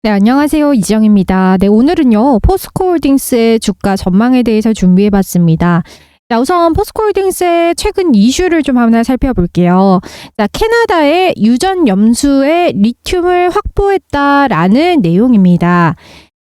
네, 안녕하세요. 이지영입니다. 네, 오늘은요, 포스코홀딩스의 주가 전망에 대해서 준비해봤습니다. 자, 우선 포스코홀딩스의 최근 이슈를 좀 하나 살펴볼게요. 자, 캐나다의 유전 염수의 리튬을 확보했다라는 내용입니다.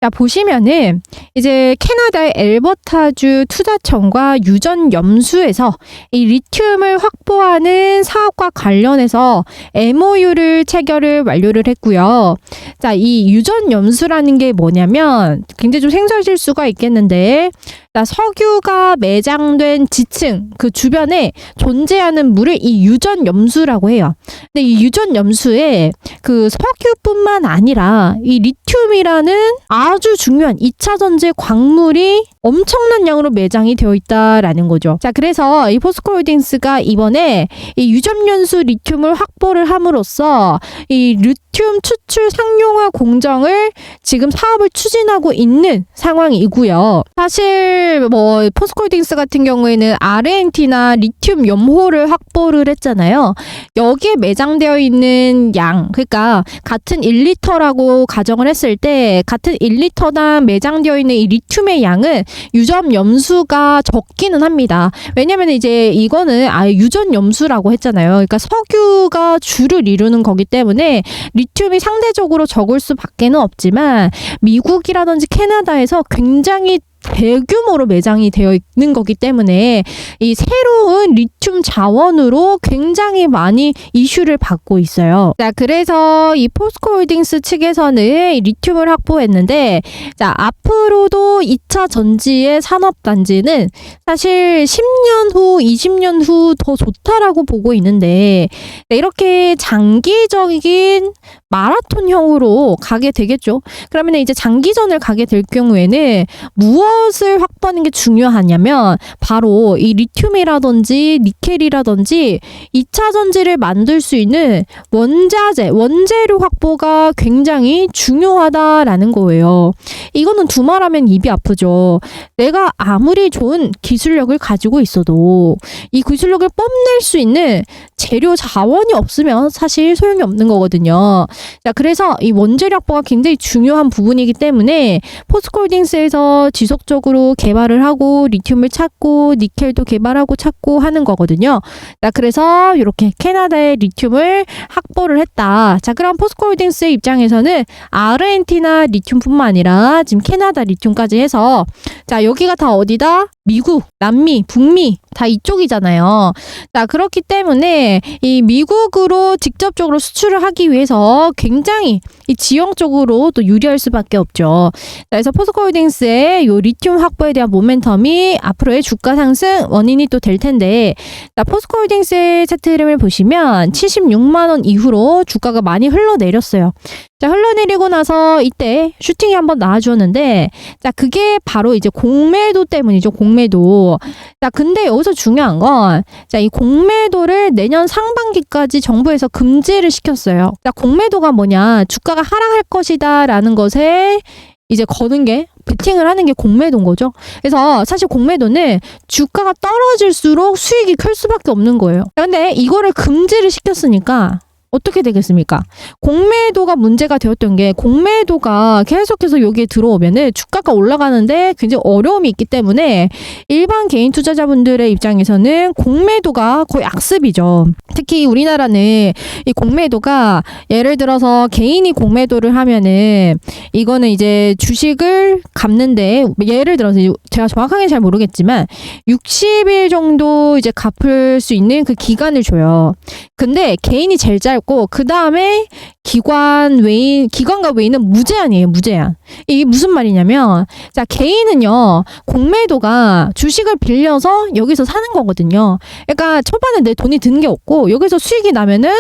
자, 보시면은 이제 캐나다의 엘버타주 투자청과 유전 염수에서 이 리튬을 확보하는 사업과 관련해서 MOU를 체결을 완료를 했고요. 자, 이 유전 염수라는 게 뭐냐면 굉장히 좀 생소하실 수가 있겠는데, 자, 석유가 매장된 지층 그 주변에 존재하는 물을 이 유전 염수라고 해요. 근데 이 유전 염수에 그 석유뿐만 아니라 이 리튬이라는 아주 중요한 2차 전지 광물이 엄청난 양으로 매장이 되어 있다라는 거죠. 자, 그래서 이 포스코홀딩스가 이번에 이 유전 염수 리튬을 확보를 함으로써 이 리튬 추출 상용화 공정을 지금 사업을 추진하고 있는 상황이고요. 사실 뭐 포스코홀딩스 같은 경우에는 아르헨티나 리튬 염호를 확보를 했잖아요. 여기에 매장되어 있는 양, 그러니까 같은 1리터라고 가정을 했을 때 같은 1리터당 매장되어 있는 이 리튬의 양은 유전 염수가 적기는 합니다. 왜냐면 이제 이거는 아예 유전 염수라고 했잖아요. 그러니까 석유가 주를 이루는 거기 때문에 리튬이 상대적으로 적을 수밖에는 없지만 미국이라든지 캐나다에서 굉장히 대규모로 매장이 되어 있는 거기 때문에 이 새로운 리튬 자원으로 굉장히 많이 이슈를 받고 있어요. 자, 그래서 이 포스코홀딩스 측에서는 리튬을 확보했는데, 자, 앞으로도 2차 전지의 산업단지는 사실 10년 후, 20년 후 더 좋다라고 보고 있는데, 네, 이렇게 장기적인 마라톤형으로 가게 되겠죠. 그러면 이제 장기전을 가게 될 경우에는 무엇을 확보하는 게 중요하냐면 바로 이 리튬이라든지 니켈이라든지 2차 전지를 만들 수 있는 원자재, 원재료 확보가 굉장히 중요하다라는 거예요. 이거는 두말하면 입이 아프죠. 내가 아무리 좋은 기술력을 가지고 있어도 이 기술력을 뽐낼 수 있는 재료 자원이 없으면 사실 소용이 없는 거거든요. 자, 그래서 이 원재료 확보가 굉장히 중요한 부분이기 때문에 포스코홀딩스에서 지속적으로 개발을 하고 리튬을 찾고 니켈도 개발하고 찾고 하는 거거든요. 자, 그래서 이렇게 캐나다의 리튬을 확보를 했다. 자, 그럼 포스코홀딩스의 입장에서는 아르헨티나 리튬뿐만 아니라 지금 캐나다 리튬까지 해서, 자, 여기가 다 어디다? 미국, 남미, 북미 다 이쪽이잖아요. 자, 그렇기 때문에 이 미국으로 직접적으로 수출을 하기 위해서 굉장히 이 지형적으로 또 유리할 수밖에 없죠. 자, 그래서 포스코홀딩스의 요 리튬 확보에 대한 모멘텀이 앞으로의 주가 상승 원인이 또 될 텐데, 자, 포스코홀딩스의 차트 흐름을 보시면 76만 원 이후로 주가가 많이 흘러내렸어요. 자, 흘러내리고 나서 이때 슈팅이 한번 나와주었는데, 자, 그게 바로 이제 공매도 때문이죠. 공매도. 자, 근데 여기서 중요한 건, 자, 이 공매도를 내년 상반기까지 정부에서 금지를 시켰어요. 자, 공매도가 뭐냐? 주가가 하락할 것이다 라는 것에 이제 거는 게, 베팅을 하는 게 공매도인 거죠. 그래서 사실 공매도는 주가가 떨어질수록 수익이 클 수밖에 없는 거예요. 근데 이거를 금지를 시켰으니까 어떻게 되겠습니까? 공매도가 문제가 되었던 게, 공매도가 계속해서 여기에 들어오면은 주가가 올라가는데 굉장히 어려움이 있기 때문에 일반 개인 투자자분들의 입장에서는 공매도가 거의 악습이죠. 특히 우리나라는 이 공매도가 예를 들어서 개인이 공매도를 하면은 이거는 이제 주식을 갚는데, 예를 들어서 제가 정확하게 잘 모르겠지만 60일 정도 이제 갚을 수 있는 그 기간을 줘요. 근데 개인이 제일 짧고 그 다음에 기관과 외인은 무제한이에요. 무제한. 이게 무슨 말이냐면, 자, 개인은요, 공매도가 주식을 빌려서 여기서 사는 거거든요. 그러니까 초반에 내 돈이 든 게 없고 여기서 수익이 나면은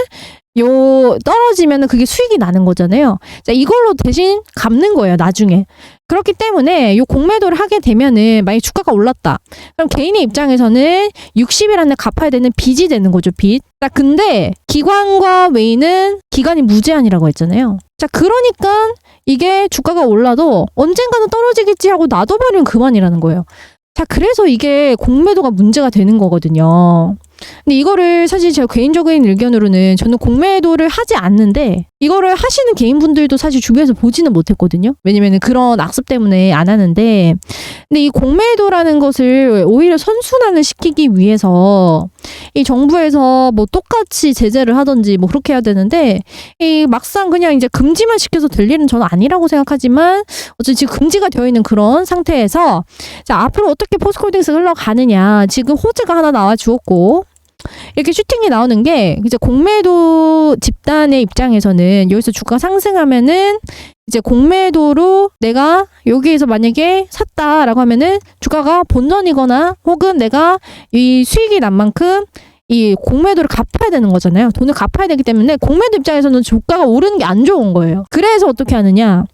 떨어지면은 그게 수익이 나는 거잖아요. 자, 이걸로 대신 갚는 거예요, 나중에. 그렇기 때문에 요 공매도를 하게 되면은 만약에 주가가 올랐다. 그럼 개인의 입장에서는 60일 안에 갚아야 되는 빚이 되는 거죠, 빚. 자, 근데 기관과 외인은 기간이 무제한이라고 했잖아요. 자, 그러니까 이게 주가가 올라도 언젠가는 떨어지겠지 하고 놔둬버리면 그만이라는 거예요. 자, 그래서 이게 공매도가 문제가 되는 거거든요. 근데 이거를 사실 제가 개인적인 의견으로는 저는 공매도를 하지 않는데 이거를 하시는 개인분들도 사실 주변에서 보지는 못했거든요. 왜냐면 그런 악습 때문에 안 하는데, 근데 이 공매도라는 것을 오히려 선순환을 시키기 위해서 이 정부에서 뭐 똑같이 제재를 하든지 뭐 그렇게 해야 되는데, 이 막상 그냥 이제 금지만 시켜서 될 일은 저는 아니라고 생각하지만 어쨌든 지금 금지가 되어 있는 그런 상태에서 자, 앞으로 어떻게 포스코홀딩스가 흘러가느냐, 지금 호재가 하나 나와 주었고 이렇게 슈팅이 나오는 게 이제 공매도 집단의 입장에서는 여기서 주가 상승하면은 이제 공매도로 내가 여기에서 만약에 샀다라고 하면은 주가가 본전이거나 혹은 내가 이 수익이 난 만큼 이 공매도를 갚아야 되는 거잖아요. 돈을 갚아야 되기 때문에 공매도 입장에서는 주가가 오르는 게 안 좋은 거예요. 그래서 어떻게 하느냐,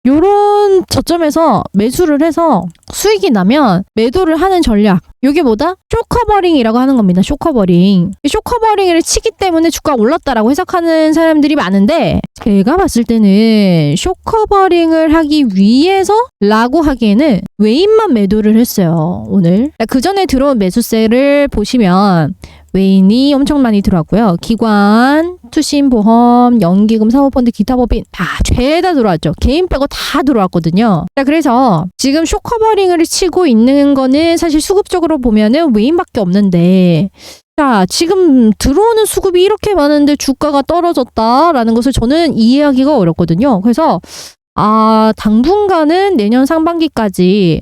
요런 저점에서 매수를 해서 수익이 나면 매도를 하는 전략. 이게 뭐다? 쇼커버링이라고 하는 겁니다. 쇼커버링. 쇼커버링을 치기 때문에 주가가 올랐다라고 해석하는 사람들이 많은데, 제가 봤을 때는 쇼커버링을 하기 위해서라고 하기에는 외인만 매도를 했어요, 오늘. 그 전에 들어온 매수세를 보시면 외인이 엄청 많이 들어왔고요. 기관, 투신보험, 연기금, 사모펀드, 기타 법인 다 죄다 들어왔죠. 개인 빼고 다 들어왔거든요. 자, 그래서 지금 쇼커버링을 치고 있는 거는 사실 수급적으로 보면은 외인밖에 없는데, 자, 지금 들어오는 수급이 이렇게 많은데 주가가 떨어졌다라는 것을 저는 이해하기가 어렵거든요. 그래서 당분간은 내년 상반기까지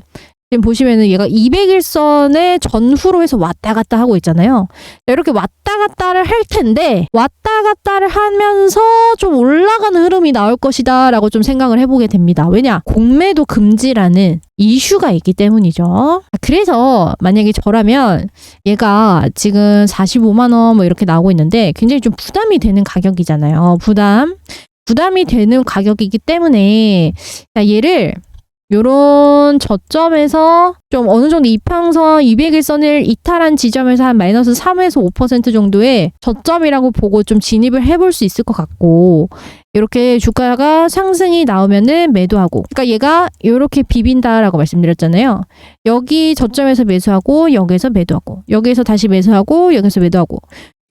지금 보시면은 얘가 200일선의 전후로 해서 왔다 갔다 하고 있잖아요. 이렇게 왔다 갔다를 할 텐데, 왔다 갔다를 하면서 좀 올라가는 흐름이 나올 것이다 라고 좀 생각을 해보게 됩니다. 왜냐? 공매도 금지라는 이슈가 있기 때문이죠. 그래서 만약에 저라면 얘가 지금 45만 원 뭐 이렇게 나오고 있는데 굉장히 좀 부담이 되는 가격이잖아요. 부담이 되는 가격이기 때문에 얘를 요런 저점에서 좀 어느 정도 이평선 200일선을 이탈한 지점에서 한 마이너스 3에서 5% 정도의 저점이라고 보고 좀 진입을 해볼 수 있을 것 같고, 이렇게 주가가 상승이 나오면은 매도하고, 그러니까 얘가 이렇게 비빈다라고 말씀드렸잖아요. 여기 저점에서 매수하고 여기에서 매도하고 여기에서 다시 매수하고 여기서 매도하고,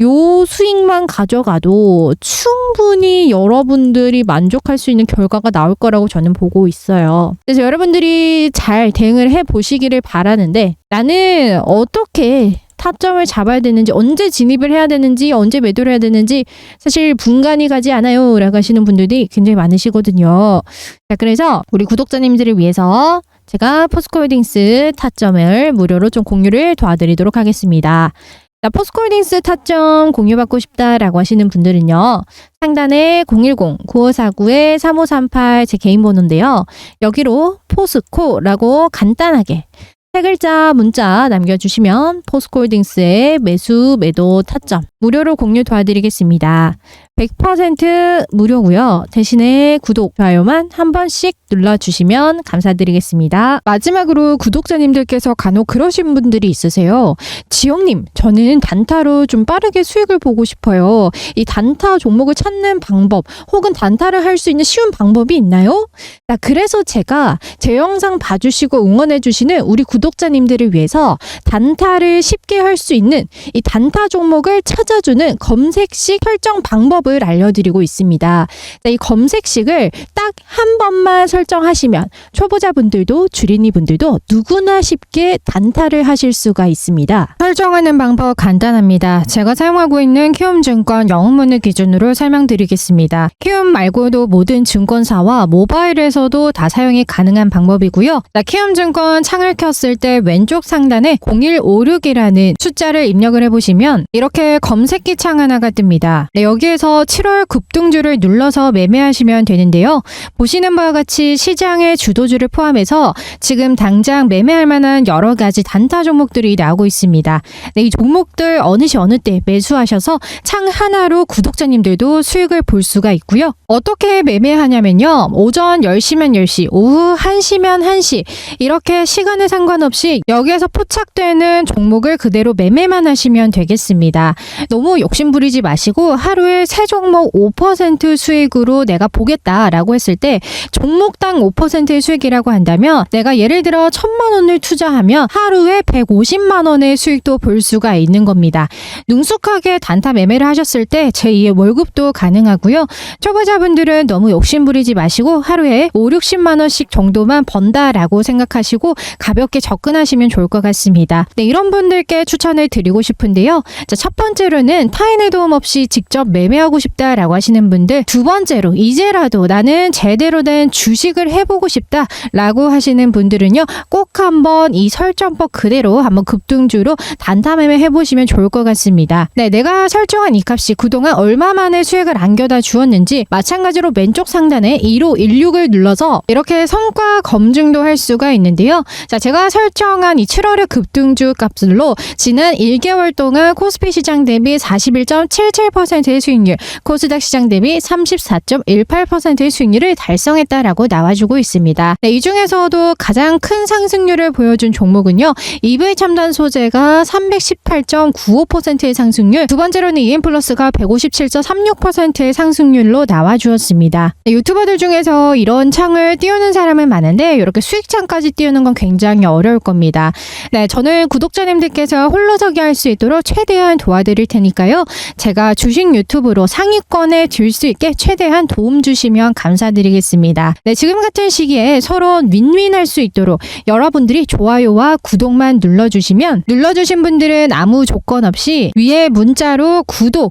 요 수익만 가져가도 충분히 여러분들이 만족할 수 있는 결과가 나올 거라고 저는 보고 있어요. 그래서 여러분들이 잘 대응을 해보시기를 바라는데, 나는 어떻게 타점을 잡아야 되는지, 언제 진입을 해야 되는지, 언제 매도를 해야 되는지 사실 분간이 가지 않아요 라고 하시는 분들이 굉장히 많으시거든요. 자, 그래서 우리 구독자님들을 위해서 제가 포스코홀딩스 타점을 무료로 좀 공유를 도와드리도록 하겠습니다. 자, 포스코홀딩스 타점 공유받고 싶다라고 하시는 분들은요, 상단에 010-9549-3538 제 개인 번호인데요. 여기로 포스코라고 간단하게 세 글자 문자 남겨주시면 포스코홀딩스의 매수, 매도, 타점 무료로 공유 도와드리겠습니다. 100% 무료고요. 대신에 구독, 좋아요만 한 번씩 눌러주시면 감사드리겠습니다. 마지막으로 구독자님들께서 간혹 그러신 분들이 있으세요. 지영님, 저는 단타로 좀 빠르게 수익을 보고 싶어요. 이 단타 종목을 찾는 방법 혹은 단타를 할 수 있는 쉬운 방법이 있나요? 자, 그래서 제가 제 영상 봐주시고 응원해주시는 우리 구독자님들을 위해서 단타를 쉽게 할 수 있는 이 단타 종목을 찾아주는 검색식 설정 방법을 알려드리고 있습니다. 자, 이 검색식을 딱 한 번만 설정하시면 초보자분들도 주린이분들도 누구나 쉽게 단타를 하실 수가 있습니다. 설정하는 방법 간단합니다. 제가 사용하고 있는 키움증권 영문을 기준으로 설명드리겠습니다. 키움 말고도 모든 증권사와 모바일에서도 다 사용이 가능한 방법이고요. 자, 키움증권 창을 켰을 때 왼쪽 상단에 0156이라는 숫자를 입력을 해보시면 이렇게 검색기 창 하나가 뜹니다. 네, 여기에서 7월 급등주를 눌러서 매매하시면 되는데요. 보시는 바와 같이 시장의 주도주를 포함해서 지금 당장 매매할 만한 여러 가지 단타 종목들이 나오고 있습니다. 네, 이 종목들 어느 시 어느 때 매수하셔서 창 하나로 구독자님들도 수익을 볼 수가 있고요. 어떻게 매매하냐면요. 오전 10시면 10시, 오후 1시면 1시 이렇게 시간에 상관없이 여기에서 포착되는 종목을 그대로 매매만 하시면 되겠습니다. 너무 욕심 부리지 마시고 하루에 세 종목 5% 수익으로 내가 보겠다라고 해서 했을 때 종목당 5%의 수익이라고 한다면 내가 예를 들어 1,000만 원을 투자하면 하루에 150만 원의 수익도 볼 수가 있는 겁니다. 능숙하게 단타 매매를 하셨을 때 제2의 월급도 가능하고요. 초보자분들은 너무 욕심부리지 마시고 하루에 5, 60만 원씩 정도만 번다라고 생각하시고 가볍게 접근하시면 좋을 것 같습니다. 네, 이런 분들께 추천을 드리고 싶은데요. 자, 첫 번째로는 타인의 도움 없이 직접 매매하고 싶다라고 하시는 분들, 두 번째로 이제라도 나는 제대로 된 주식을 해보고 싶다라고 하시는 분들은요, 꼭 한번 이 설정법 그대로 한번 급등주로 단타 매매 해보시면 좋을 것 같습니다. 네, 내가 설정한 이 값이 그동안 얼마만의 수익을 안겨다 주었는지 마찬가지로 왼쪽 상단에 1516을 눌러서 이렇게 성과 검증도 할 수가 있는데요. 자, 제가 설정한 이 7월의 급등주 값으로 지난 1개월 동안 코스피 시장 대비 41.77%의 수익률, 코스닥 시장 대비 34.18%의 수익률을 달성했다라고 나와주고 있습니다. 네, 이 중에서도 가장 큰 상승률을 보여준 종목은요, EV 첨단 소재가 318.95%의 상승률, 두 번째로는 EM플러스가 157.36%의 상승률로 나와주었습니다. 네, 유튜버들 중에서 이런 창을 띄우는 사람은 많은데 이렇게 수익창까지 띄우는 건 굉장히 어려울 겁니다. 네, 저는 구독자님들께서 홀로서기 할 수 있도록 최대한 도와드릴 테니까요. 제가 주식 유튜브로 상위권에 들 수 있게 최대한 도움 주시면 감사드리겠습니다. 네, 지금 같은 시기에 서로 윈윈할 수 있도록 여러분들이 좋아요와 구독만 눌러주시면, 눌러주신 분들은 아무 조건 없이 위에 문자로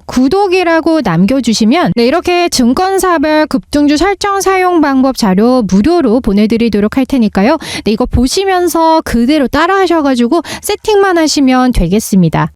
구독이라고 남겨주시면 네, 이렇게 증권사별 급등주 설정 사용 방법 자료 무료로 보내드리도록 할 테니까요. 네, 이거 보시면서 그대로 따라 하셔가지고 세팅만 하시면 되겠습니다.